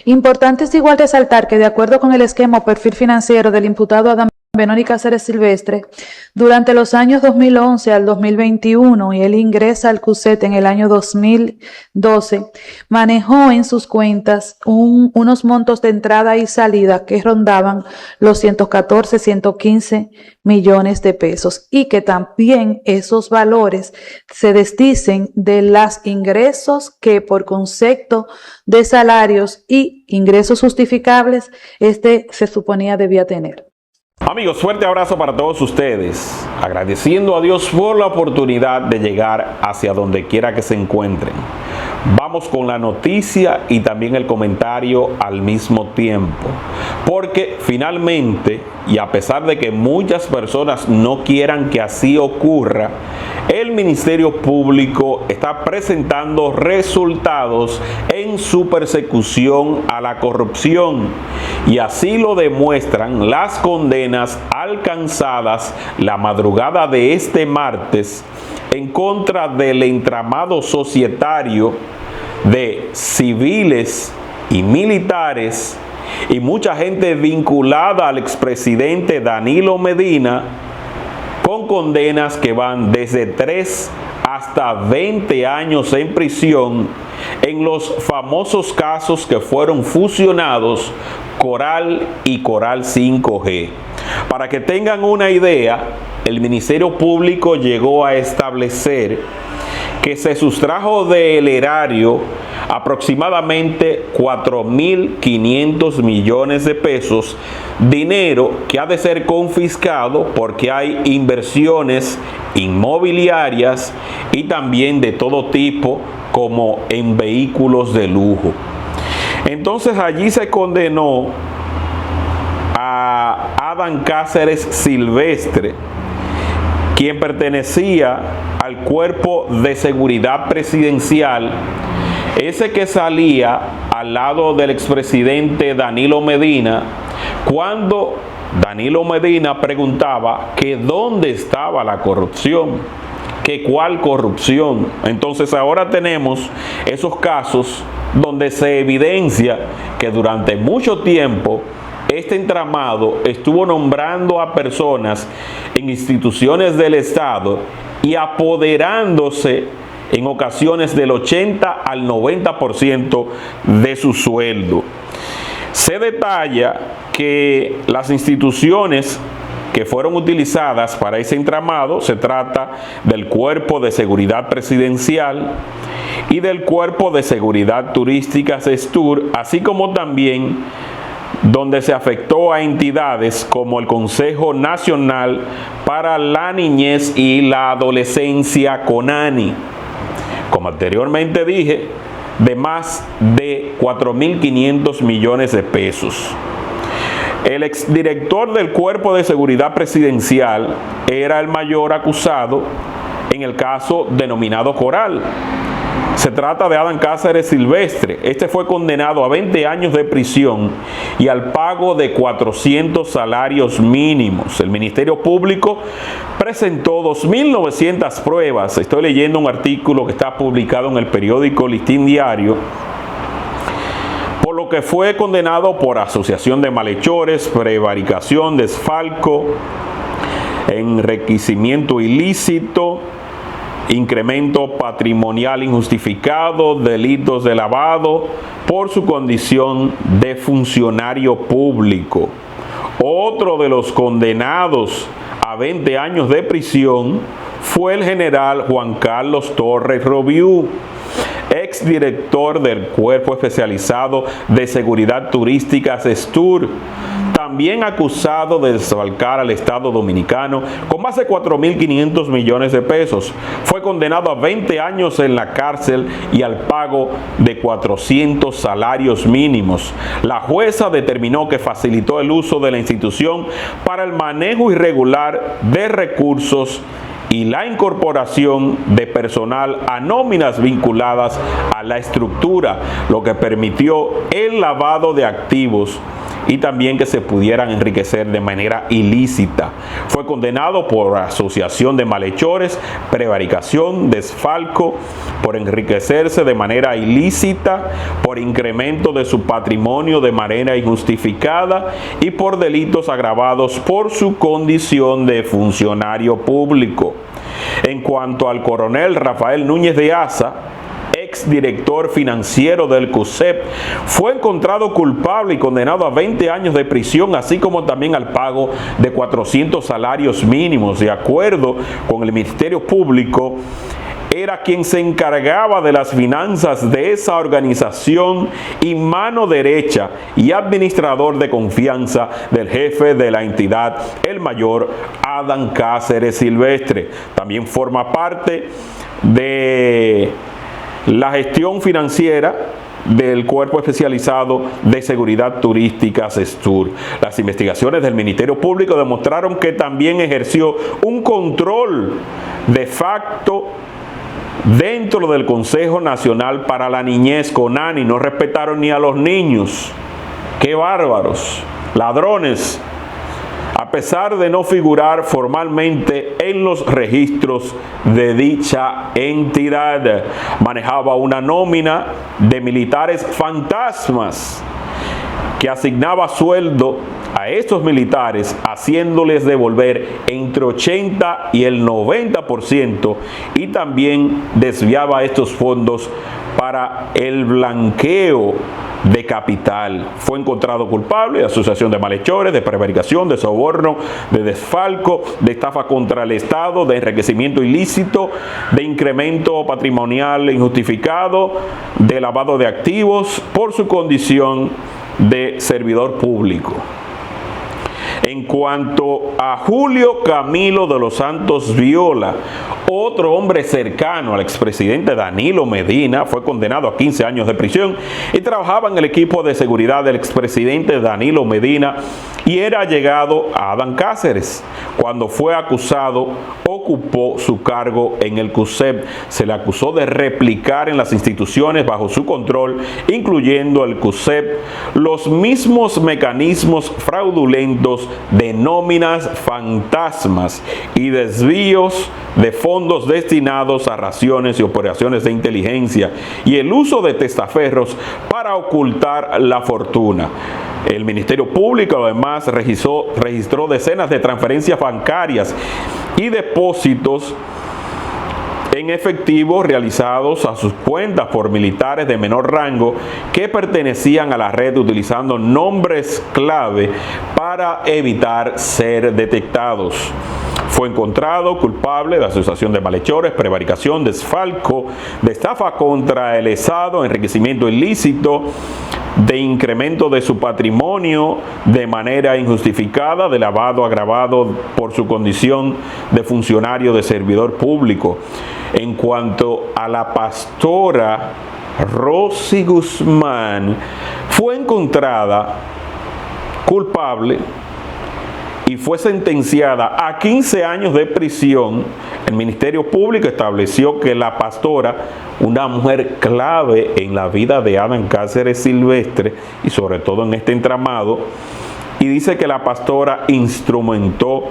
Importante es igual resaltar que, de acuerdo con el esquema o perfil financiero del imputado Adán Benoni Cáceres Silvestre, durante los años 2011 al 2021, y él ingresa al CUSET en el año 2012, manejó en sus cuentas unos montos de entrada y salida que rondaban los 114, 115 millones de pesos, y que también esos valores se desdicen de los ingresos que, por concepto de salarios y ingresos justificables, se suponía debía tener. Amigos, fuerte abrazo para todos ustedes, agradeciendo a Dios por la oportunidad de llegar hacia donde quiera que se encuentren. Vamos con la noticia y también el comentario al mismo tiempo, porque finalmente, y a pesar de que muchas personas no quieran que así ocurra, el Ministerio Público está presentando resultados en su persecución a la corrupción, y así lo demuestran las condenas alcanzadas la madrugada de este martes en contra del entramado societario de civiles y militares y mucha gente vinculada al expresidente Danilo Medina, con condenas que van desde 3 hasta 20 años en prisión en los famosos casos que fueron fusionados Coral y Coral 5G. Para que tengan una idea, el Ministerio Público llegó a establecer que se sustrajo del erario aproximadamente 4.500 millones de pesos, dinero que ha de ser confiscado porque hay inversiones inmobiliarias y también de todo tipo, como en vehículos de lujo. Entonces allí se condenó a Adán Cáceres Silvestre, quien pertenecía al Cuerpo de Seguridad Presidencial, ese que salía al lado del expresidente Danilo Medina, cuando Danilo Medina preguntaba que dónde estaba la corrupción, que cuál corrupción. Entonces ahora tenemos esos casos donde se evidencia que durante mucho tiempo este entramado estuvo nombrando a personas en instituciones del Estado y apoderándose en ocasiones del 80 al 90% de su sueldo. Se detalla que las instituciones que fueron utilizadas para ese entramado, se trata del Cuerpo de Seguridad Presidencial y del Cuerpo de Seguridad Turística SESTUR, así como también donde se afectó a entidades como el Consejo Nacional para la Niñez y la Adolescencia, CONANI, como anteriormente dije, de más de 4.500 millones de pesos. El exdirector del Cuerpo de Seguridad Presidencial era el mayor acusado en el caso denominado Coral. Se trata de Adán Cáceres Silvestre. Este fue condenado a 20 años de prisión y al pago de 400 salarios mínimos. El Ministerio Público presentó 2.900 pruebas. Estoy leyendo un artículo que está publicado en el periódico Listín Diario, por lo que fue condenado por asociación de malhechores, prevaricación, desfalco, enriquecimiento ilícito, incremento patrimonial injustificado, delitos de lavado por su condición de funcionario público. Otro de los condenados a 20 años de prisión fue el general Juan Carlos Torres Robiú, exdirector del Cuerpo Especializado de Seguridad Turística SESTUR, también acusado de desfalcar al Estado Dominicano con más de 4.500 millones de pesos. Fue condenado a 20 años en la cárcel y al pago de 400 salarios mínimos. La jueza determinó que facilitó el uso de la institución para el manejo irregular de recursos y la incorporación de personal a nóminas vinculadas a la estructura, lo que permitió el lavado de activos y también que se pudieran enriquecer de manera ilícita. Fue condenado por asociación de malhechores, prevaricación, desfalco, por enriquecerse de manera ilícita, por incremento de su patrimonio de manera injustificada y por delitos agravados por su condición de funcionario público. En cuanto al coronel Rafael Núñez de Asa, exdirector financiero del CUSEP, fue encontrado culpable y condenado a 20 años de prisión, así como también al pago de 400 salarios mínimos. De acuerdo con el Ministerio Público, era quien se encargaba de las finanzas de esa organización y mano derecha y administrador de confianza del jefe de la entidad, el mayor Adán Cáceres Silvestre. También forma parte de la gestión financiera del Cuerpo Especializado de Seguridad Turística, CESTUR. Las investigaciones del Ministerio Público demostraron que también ejerció un control de facto dentro del Consejo Nacional para la Niñez, CONANI. No respetaron ni a los niños. ¡Qué bárbaros! Ladrones. A pesar de no figurar formalmente en los registros de dicha entidad, manejaba una nómina de militares fantasmas que asignaba sueldo a estos militares, haciéndoles devolver entre 80 y el 90%, y también desviaba estos fondos para el blanqueo de capital. Fue encontrado culpable de asociación de malhechores, de prevaricación, de soborno, de desfalco, de estafa contra el Estado, de enriquecimiento ilícito, de incremento patrimonial injustificado, de lavado de activos por su condición de servidor público. En cuanto a Julio Camilo de los Santos Viola, otro hombre cercano al expresidente Danilo Medina, fue condenado a 15 años de prisión y trabajaba en el equipo de seguridad del expresidente Danilo Medina y era allegado a Adán Cáceres. Cuando fue acusado, ocupó su cargo en el CUSEP. Se le acusó de replicar en las instituciones bajo su control, incluyendo el CUSEP, los mismos mecanismos fraudulentos de nóminas fantasmas y desvíos de fondos destinados a raciones y operaciones de inteligencia y el uso de testaferros para ocultar la fortuna. El Ministerio Público además registró decenas de transferencias bancarias y depósitos en efectivo realizados a sus cuentas por militares de menor rango que pertenecían a la red utilizando nombres clave para evitar ser detectados. Fue encontrado culpable de asociación de malhechores, prevaricación, desfalco, de estafa contra el Estado, enriquecimiento ilícito, de incremento de su patrimonio de manera injustificada, de lavado agravado por su condición de funcionario de servidor público. En cuanto a la pastora Rosy Guzmán, fue encontrada culpable y fue sentenciada a 15 años de prisión. El Ministerio Público estableció que la pastora, una mujer clave en la vida de Adán Cáceres Silvestre y sobre todo en este entramado, y dice que la pastora instrumentó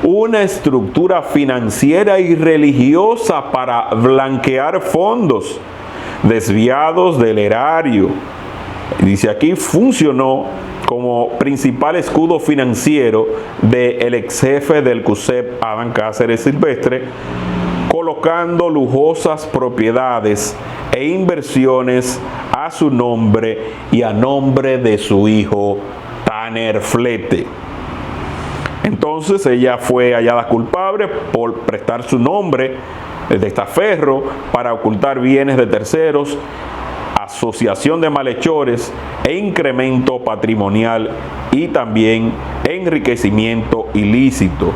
una estructura financiera y religiosa para blanquear fondos desviados del erario. Dice aquí, funcionó como principal escudo financiero del ex jefe del CUSEP, Adán Cáceres Silvestre, colocando lujosas propiedades e inversiones a su nombre y a nombre de su hijo Tanner Flete. Entonces ella fue hallada culpable por prestar su nombre de testaferro para ocultar bienes de terceros, asociación de malhechores e incremento patrimonial y también enriquecimiento ilícito.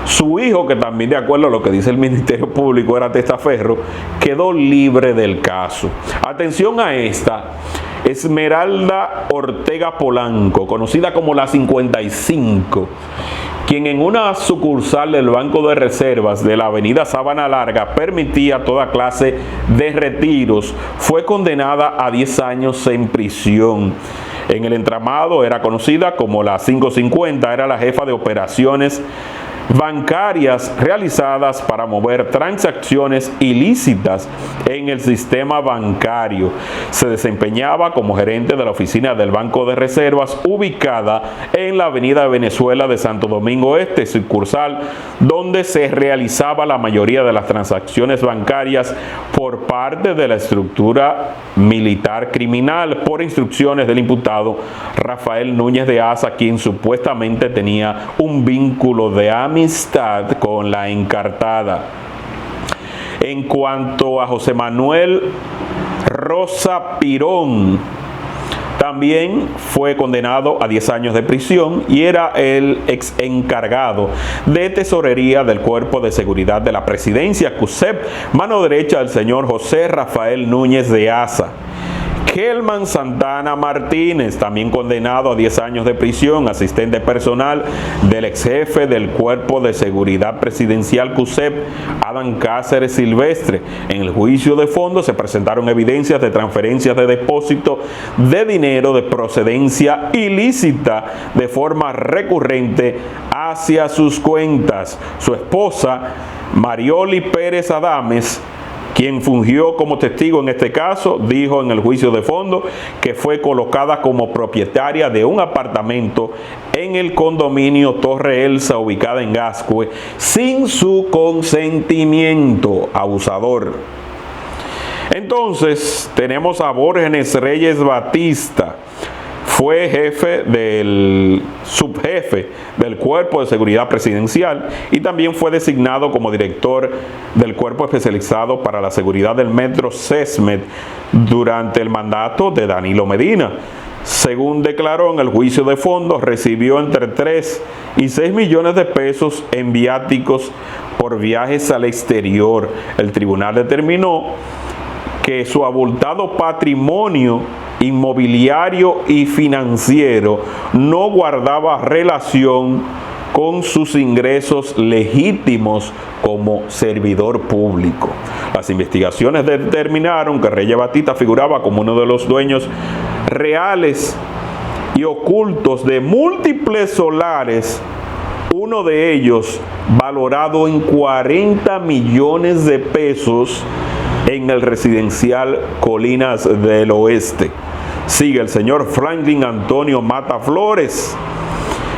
Su hijo, que también de acuerdo a lo que dice el Ministerio Público era testaferro, quedó libre del caso. Atención a esta. Esmeralda Ortega Polanco, conocida como la 55, quien en una sucursal del Banco de Reservas de la avenida Sabana Larga permitía toda clase de retiros, fue condenada a 10 años en prisión. En el entramado era conocida como la 550, era la jefa de operaciones bancarias realizadas para mover transacciones ilícitas en el sistema bancario. Se desempeñaba como gerente de la oficina del Banco de Reservas ubicada en la avenida Venezuela de Santo Domingo Este, sucursal donde se realizaba la mayoría de las transacciones bancarias por parte de la estructura militar criminal por instrucciones del imputado Rafael Núñez de Asa, quien supuestamente tenía un vínculo de amistad con la encartada. En cuanto a José Manuel Rosa Pirón, también fue condenado a 10 años de prisión y era el ex encargado de tesorería del Cuerpo de Seguridad de la Presidencia, CUSEP, mano derecha del señor José Rafael Núñez de Asa. Kelman Santana Martínez, también condenado a 10 años de prisión, asistente personal del ex jefe del Cuerpo de Seguridad Presidencial CUSEP, Adán Cáceres Silvestre. En el juicio de fondo se presentaron evidencias de transferencias de depósito de dinero de procedencia ilícita de forma recurrente hacia sus cuentas. Su esposa, Marioli Pérez Adames, quien fungió como testigo en este caso, dijo en el juicio de fondo que fue colocada como propietaria de un apartamento en el condominio Torre Elsa, ubicada en Gascue, sin su consentimiento. Abusador. Entonces, tenemos a Borges Reyes Batista. Fue subjefe del Cuerpo de Seguridad Presidencial y también fue designado como director del Cuerpo Especializado para la Seguridad del Metro CESMED durante el mandato de Danilo Medina. Según declaró en el juicio de fondo, recibió entre 3 y 6 millones de pesos en viáticos por viajes al exterior. El tribunal determinó que su abultado patrimonio inmobiliario y financiero no guardaba relación con sus ingresos legítimos como servidor público. Las investigaciones determinaron que Reyes Batista figuraba como uno de los dueños reales y ocultos de múltiples solares, uno de ellos valorado en 40 millones de pesos en el residencial Colinas del Oeste. Sigue el señor Franklin Antonio Mata Flores.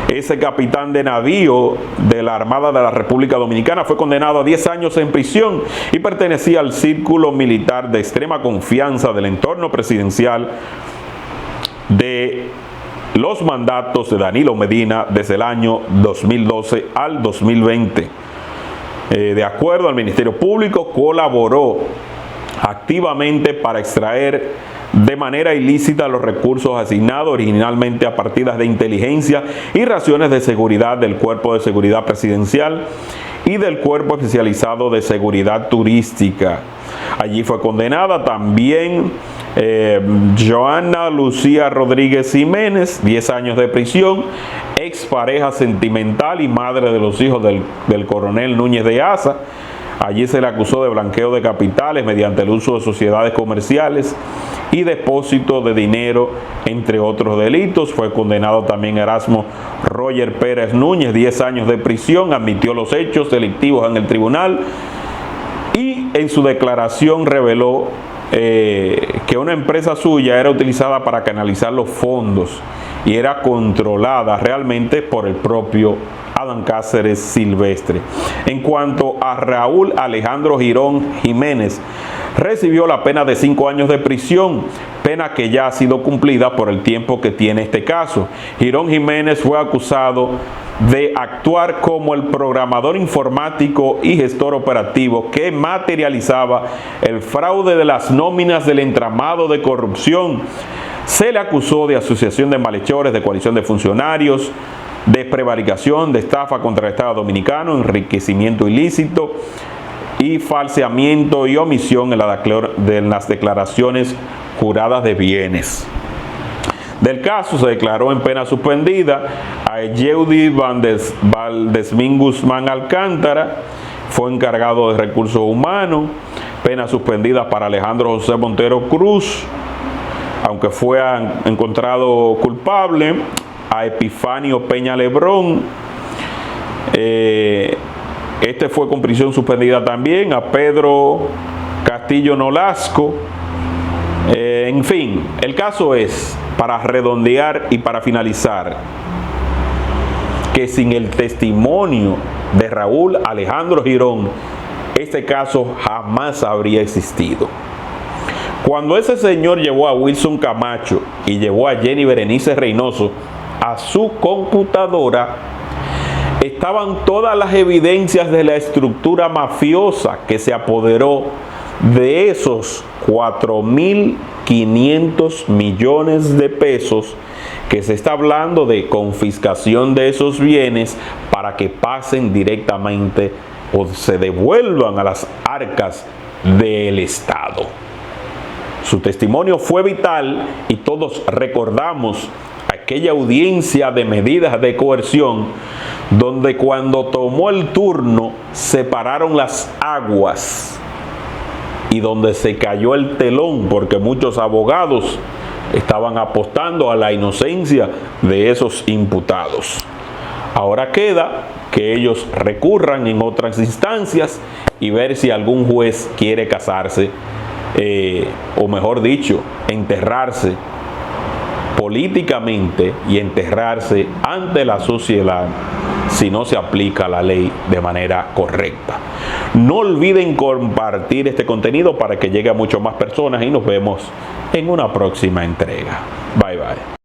Ese capitán de navío de la Armada de la República Dominicana fue condenado a 10 años en prisión y pertenecía al círculo militar de extrema confianza del entorno presidencial de los mandatos de Danilo Medina desde el año 2012 al 2020. De acuerdo al Ministerio Público, colaboró activamente para extraer de manera ilícita los recursos asignados originalmente a partidas de inteligencia y raciones de seguridad del Cuerpo de Seguridad Presidencial y del Cuerpo Especializado de Seguridad Turística. Allí fue condenada también Joana Lucía Rodríguez Jiménez, 10 años de prisión, expareja sentimental y madre de los hijos del coronel Núñez de Asa. Allí se le acusó de blanqueo de capitales mediante el uso de sociedades comerciales y depósito de dinero, entre otros delitos. Fue condenado también Erasmo Roger Pérez Núñez, 10 años de prisión, admitió los hechos delictivos en el tribunal y en su declaración reveló que una empresa suya era utilizada para canalizar los fondos y era controlada realmente por el propio Adán Cáceres Silvestre. En cuanto a Raúl Alejandro Girón Jiménez, recibió la pena de 5 años de prisión, pena que ya ha sido cumplida por el tiempo que tiene este caso. Girón Jiménez fue acusado de actuar como el programador informático y gestor operativo que materializaba el fraude de las nóminas del entramado de corrupción. Se le acusó de asociación de malhechores, de coalición de funcionarios, de prevaricación, de estafa contra el Estado Dominicano, enriquecimiento ilícito y falseamiento y omisión en las declaraciones juradas de bienes. Del caso se declaró en pena suspendida a Yeudi Valdesmín Guzmán Alcántara, fue encargado de recursos humanos. Pena suspendida para Alejandro José Montero Cruz, aunque fue encontrado culpable, a Epifanio Peña Lebrón, este fue con prisión suspendida también, a Pedro Castillo Nolasco. En fin, el caso es, para redondear y para finalizar, que sin el testimonio de Raúl Alejandro Girón, este caso jamás habría existido. Cuando ese señor llevó a Wilson Camacho y llevó a Jenny Berenice Reynoso a su computadora, estaban todas las evidencias de la estructura mafiosa que se apoderó de esos 4.500 millones de pesos, que se está hablando de confiscación de esos bienes para que pasen directamente o se devuelvan a las arcas del Estado. Su testimonio fue vital y todos recordamos aquella audiencia de medidas de coerción donde cuando tomó el turno separaron las aguas y donde se cayó el telón porque muchos abogados estaban apostando a la inocencia de esos imputados. Ahora queda que ellos recurran en otras instancias y ver si algún juez quiere casarse, o mejor dicho, enterrarse políticamente y enterrarse ante la sociedad si no se aplica la ley de manera correcta. No olviden compartir este contenido para que llegue a muchas más personas y nos vemos en una próxima entrega. Bye bye.